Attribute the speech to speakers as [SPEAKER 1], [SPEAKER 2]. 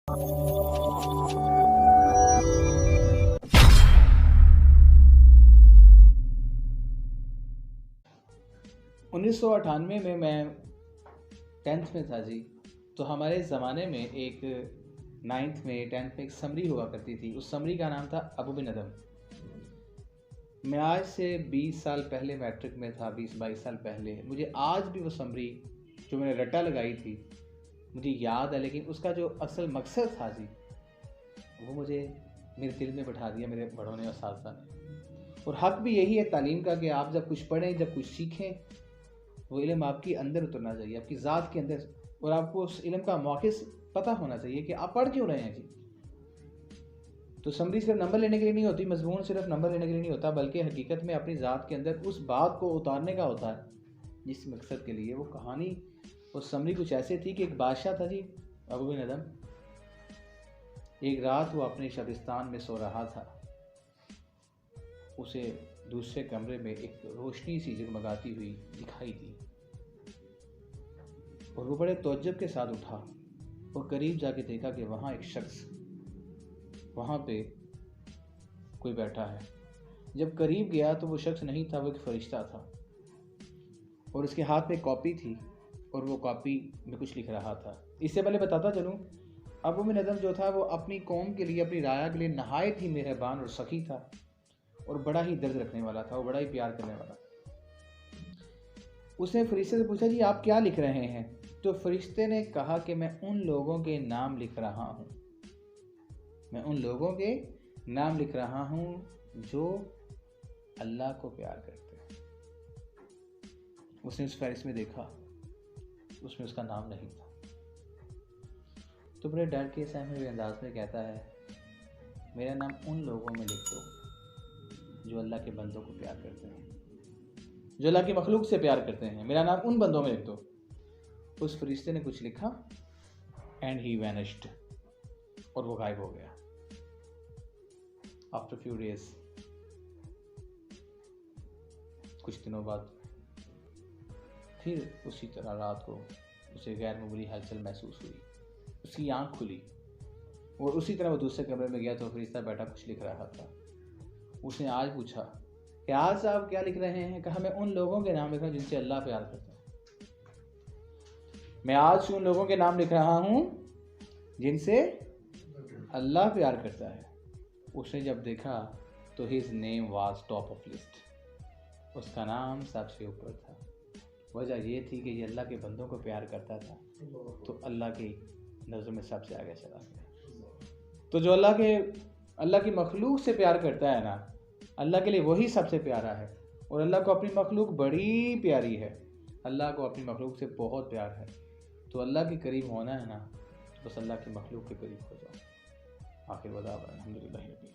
[SPEAKER 1] 1998 میں 10th میں تھا جی. تو ہمارے زمانے میں ایک 9th میں 10th میں ایک سمری ہوا کرتی تھی. اس سمری کا نام تھا ابو بن ادم. میں آج سے 20 سال پہلے میٹرک میں تھا, 20-22 سال پہلے. مجھے آج بھی وہ سمری جو میں نے رٹا لگائی تھی مجھے یاد ہے, لیکن اس کا جو اصل مقصد تھا جی وہ مجھے میرے دل میں بٹھا دیا میرے بڑوں نے, اساتذہ نے. اور حق بھی یہی ہے تعلیم کا کہ آپ جب کچھ پڑھیں, جب کچھ سیکھیں, وہ علم آپ کے اندر اترنا چاہیے, آپ کی ذات کے اندر, اور آپ کو اس علم کا موقع پتہ ہونا چاہیے کہ آپ پڑھ کیوں رہے ہیں جی. تو سمری صرف نمبر لینے کے لیے نہیں ہوتی, مضمون صرف نمبر لینے کے لیے نہیں ہوتا, بلکہ حقیقت میں اپنی ذات کے اندر اس بات کو اتارنے کا ہوتا ہے جس مقصد کے لیے. وہ کہانی اور سمری کچھ ایسے تھی کہ ایک بادشاہ تھا جی ابو بن ادم. ایک رات وہ اپنے شبستان میں سو رہا تھا. اسے دوسرے کمرے میں ایک روشنی سی جگمگاتی ہوئی دکھائی دی, اور وہ بڑے تعجب کے ساتھ اٹھا اور قریب جا کے دیکھا کہ وہاں ایک شخص, وہاں پہ کوئی بیٹھا ہے. جب قریب گیا تو وہ شخص نہیں تھا, وہ ایک فرشتہ تھا, اور اس کے ہاتھ میں کاپی تھی اور وہ کاپی میں کچھ لکھ رہا تھا. اس سے پہلے بتاتا چلوں, ابو بن ادم جو تھا وہ اپنی قوم کے لیے, اپنی رعایا کے لیے نہایت ہی مہربان اور سخی تھا, اور بڑا ہی درد رکھنے والا تھا, وہ بڑا ہی پیار کرنے والا تھا. اس نے فرشتے سے پوچھا جی آپ کیا لکھ رہے ہیں؟ تو فرشتے نے کہا کہ میں ان لوگوں کے نام لکھ رہا ہوں, میں ان لوگوں کے نام لکھ رہا ہوں جو اللہ کو پیار کرتے ہیں. اس نے اس فہرست میں دیکھا, اس میں اس کا نام نہیں تھا. تو بڑے ڈر کے سہمے ہوئے انداز میں کہتا ہے میرا نام ان لوگوں میں لکھ دو جو اللہ کے بندوں کو پیار کرتے ہیں, جو اللہ کی مخلوق سے پیار کرتے ہیں. میرا نام ان بندوں میں لکھ دو. اس فرشتے نے کچھ لکھا اینڈ ہی وینشڈ, اور وہ غائب ہو گیا. آفٹر فیو ڈیز, کچھ دنوں بعد پھر اسی طرح رات کو اسے غیر معمولی ہلچل محسوس ہوئی. اس کی آنکھ کھلی اور اسی طرح وہ دوسرے کمرے میں گیا تو فرشتہ بیٹھا کچھ لکھ رہا تھا. اس نے آج پوچھا کہ آج صاحب کیا لکھ رہے ہیں؟ کہا میں ان لوگوں کے نام لکھ رہا ہوں جن سے اللہ پیار کرتا ہے. میں آج ان لوگوں کے نام لکھ رہا ہوں جن سے اللہ پیار کرتا ہے. اس نے جب دیکھا تو his name was top of list, اس کا نام سب سے اوپر تھا. وجہ یہ تھی کہ یہ اللہ کے بندوں کو پیار کرتا تھا, تو اللہ کی نظر میں سب سے آگے چلا گیا. تو جو اللہ کی مخلوق سے پیار کرتا ہے نا, اللہ کے لیے وہی سب سے پیارا ہے. اور اللہ کو اپنی مخلوق بڑی پیاری ہے, اللہ کو اپنی مخلوق سے بہت پیار ہے. تو اللہ کے قریب ہونا ہے نا, بس اللہ کی مخلوق کے قریب ہو جاؤ. آخر وداع الحمدللہ رب العالمین.